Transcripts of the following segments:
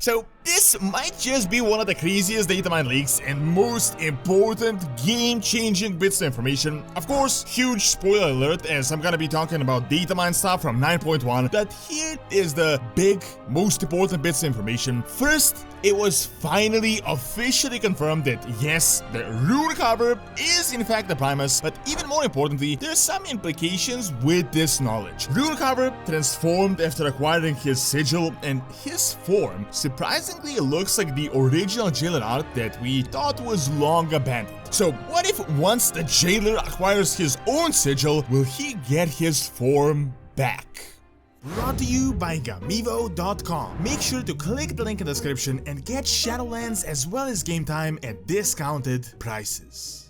So this might just be one of the craziest datamine leaks and most important game-changing bits of information. Of course, huge spoiler alert, as I'm gonna be talking about datamine stuff from 9.1, but here is the big, most important bits of information. First, it was finally officially confirmed that yes, the rune carver is in fact the Primus, but even more importantly, there's some implications with this knowledge. Rune carver transformed after acquiring his sigil, and his form surprisingly looks like the original jailer art that we thought was long abandoned. So what if once the jailer acquires his own sigil, will he get his form back? Brought to you by Gamivo.com. Make sure to click the link in the description and get Shadowlands as well as Game Time at discounted prices.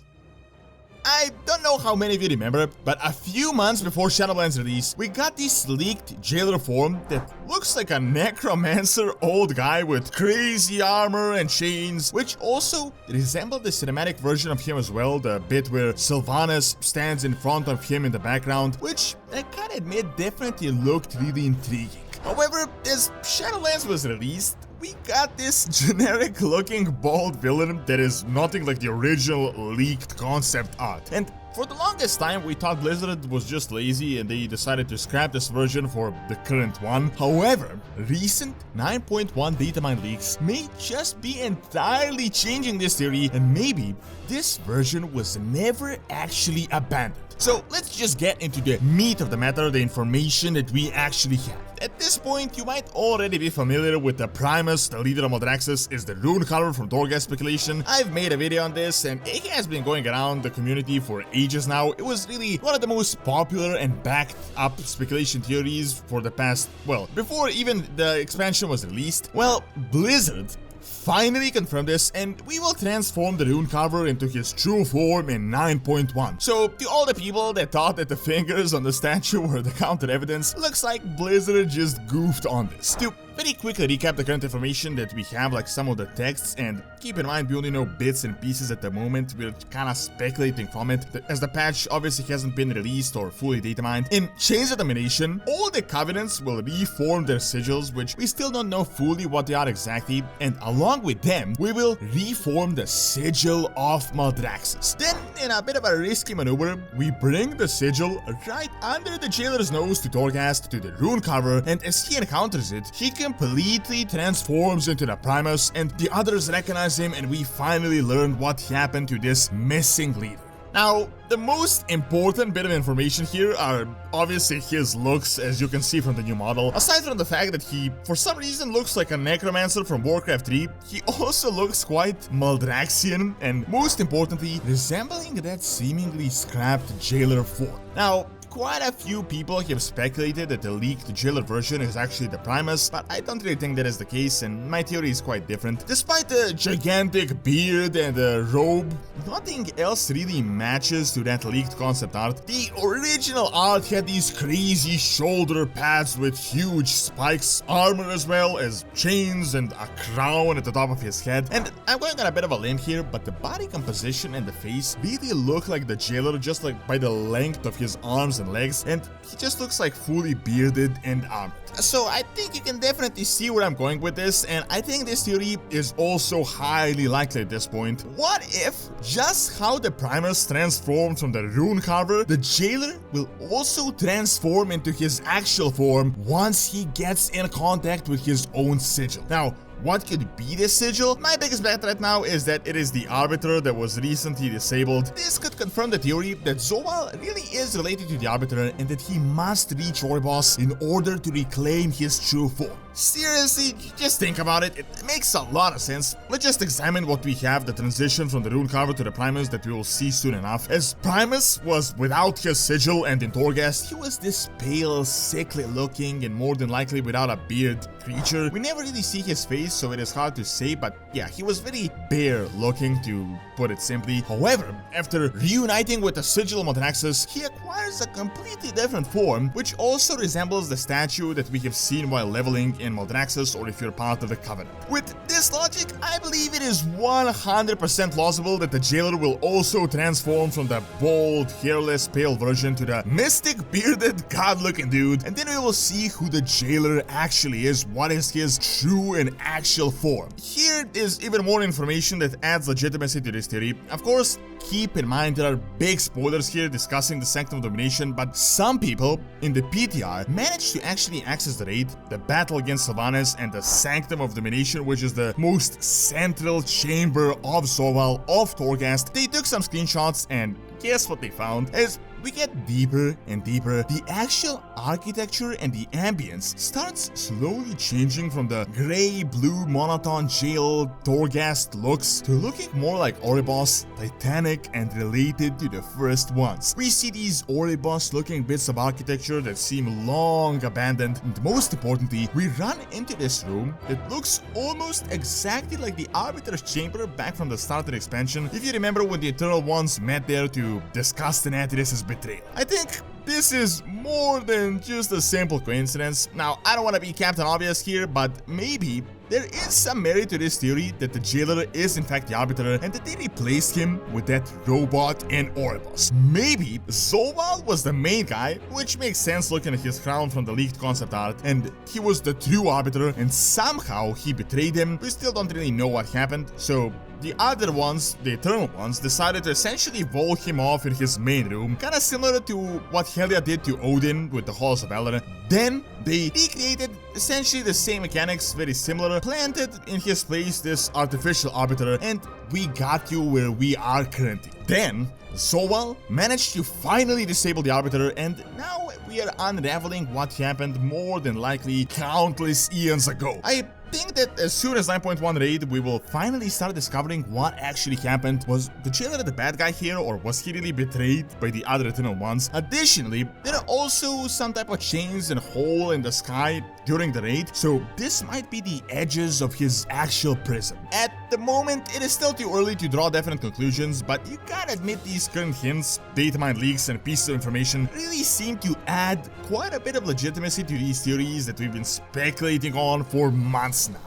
I don't know how many of you remember, but a few months before Shadowlands release, we got this leaked jailer form that looks like a necromancer old guy with crazy armor and chains, which also resembled the cinematic version of him as well, the bit where Sylvanas stands in front of him in the background, which I gotta admit definitely looked really intriguing. However, as Shadowlands was released, we got this generic looking bald villain that is nothing like the original leaked concept art. And for the longest time we thought Blizzard was just lazy and they decided to scrap this version for the current one. However, recent 9.1 datamine leaks may just be entirely changing this theory, and maybe this version was never actually abandoned. So let's just get into the meat of the matter, the information that we actually have. At this point, you might already be familiar with the Primus, the leader of Maldraxxus, is the rune carver from Torghast speculation. I've made a video on this and it has been going around the community for ages now. It was really one of the most popular and backed up speculation theories for the past, well, before even the expansion was released. Well, Blizzard finally confirmed this, and we will transform the rune carver into his true form in 9.1. So to all the people that thought that the fingers on the statue were the counter evidence, looks like Blizzard just goofed on this. To very quickly recap the current information that we have, like some of the texts, and keep in mind we only know bits and pieces at the moment, we're kinda speculating from it, as the patch obviously hasn't been released or fully datamined. In Chains of Domination, all the covenants will reform their sigils, which we still don't know fully what they are exactly, and along with them, we will reform the sigil of Maldraxxus. Then, in a bit of a risky maneuver, we bring the sigil right under the jailer's nose to Torghast, to the rune carver, and as he encounters it, he completely transforms into the Primus, and the others recognize him, and we finally learn what happened to this missing leader. Now, the most important bit of information here are obviously his looks, as you can see from the new model. Aside from the fact that he, for some reason, looks like a necromancer from Warcraft 3, he also looks quite Maldraxxian, and most importantly, resembling that seemingly scrapped jailer form. Now, quite a few people have speculated that the leaked jailer version is actually the Primus, but I don't really think that is the case, and my theory is quite different. Despite the gigantic beard and the robe, nothing else really matches to that leaked concept art. The original art had these crazy shoulder pads with huge spikes, armor as well as chains, and a crown at the top of his head. And I'm going on a bit of a limb here, but the body composition and the face really look like the jailer, just like by the length of his arms and legs, and he just looks like fully bearded and armored. So I think you can definitely see where I'm going with this, and I think this theory is also highly likely at this point. What if, just how the Primus transformed from the rune carver, the jailer will also transform into his actual form once he gets in contact with his own sigil? Now, what could be this sigil? My biggest bet right now is that it is the Arbiter that was recently disabled. This could confirm the theory that Zovaal really is related to the Arbiter and that he must reach Oribos in order to reclaim his true form. Seriously, just think about it. It makes a lot of sense. Let's just examine what we have, the transition from the rune carver to the Primus that we will see soon enough. As Primus was without his sigil and in Torghast, he was this pale, sickly looking and more than likely without a beard creature. We never really see his face, so it is hard to say, but yeah, he was very bare looking, to put it simply. However, after reuniting with the sigil of Maldraxxus, he acquires a completely different form, which also resembles the statue that we have seen while leveling in Maldraxxus, or if you're part of the Covenant. With this this logic, I believe it is 100% plausible that the jailer will also transform from the bald, hairless, pale version to the mystic, bearded, god-looking dude, and then we will see who the jailer actually is, what is his true and actual form. Here is even more information that adds legitimacy to this theory. Of course, keep in mind there are big spoilers here discussing the Sanctum of Domination, but some people in the PTR managed to actually access the raid, the battle against Sylvanas, and the Sanctum of Domination, which is the most central chamber of Zovale, of Torghast. They took some screenshots, and guess what they found? As we get deeper and deeper, the actual architecture and the ambience starts slowly changing from the gray-blue monotone jail Torghast looks to looking more like Oribos, Titanic, and related to the first ones. We see these Oribos-looking bits of architecture that seem long abandoned, and most importantly, we run into this room that looks almost exactly like the Arbiter's Chamber back from the start of the expansion, if you remember when the Eternal Ones met there to discuss Tenatris' betrayal. I think this is more than just a simple coincidence. Now, I don't want to be Captain Obvious here, but maybe there is some merit to this theory that the jailer is in fact the Arbiter and that they replaced him with that robot and Oribos. Maybe Zovale was the main guy, which makes sense looking at his crown from the leaked concept art, and he was the true Arbiter and somehow he betrayed him. We still don't really know what happened, so the other ones, the Eternal Ones, decided to essentially wall him off in his main room, kinda similar to what Helya did to Odin with the Halls of Valor. Then they recreated essentially the same mechanics, very similar, planted in his place this artificial Arbiter, and we got you where we are currently. Then Zovale managed to finally disable the Arbiter, and now we are unraveling what happened more than likely countless eons ago. I think that as soon as 9.1 raid, we will finally start discovering what actually happened. Was the jailer the bad guy here, or was he really betrayed by the other Eternal Ones? Additionally, there are also some type of chains and hole in the sky during the raid, so this might be the edges of his actual prison. At the moment, it is still too early to draw definite conclusions, but you gotta admit these current hints, datamine leaks, and pieces of information really seem to add quite a bit of legitimacy to these theories that we've been speculating on for months now.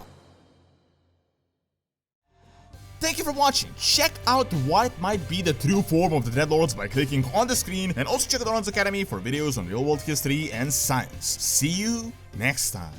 Thank you for watching. Check out what might be the true form of the Dreadlords by clicking on the screen, and also check out Auron's Academy for videos on real-world history and science. See you next time.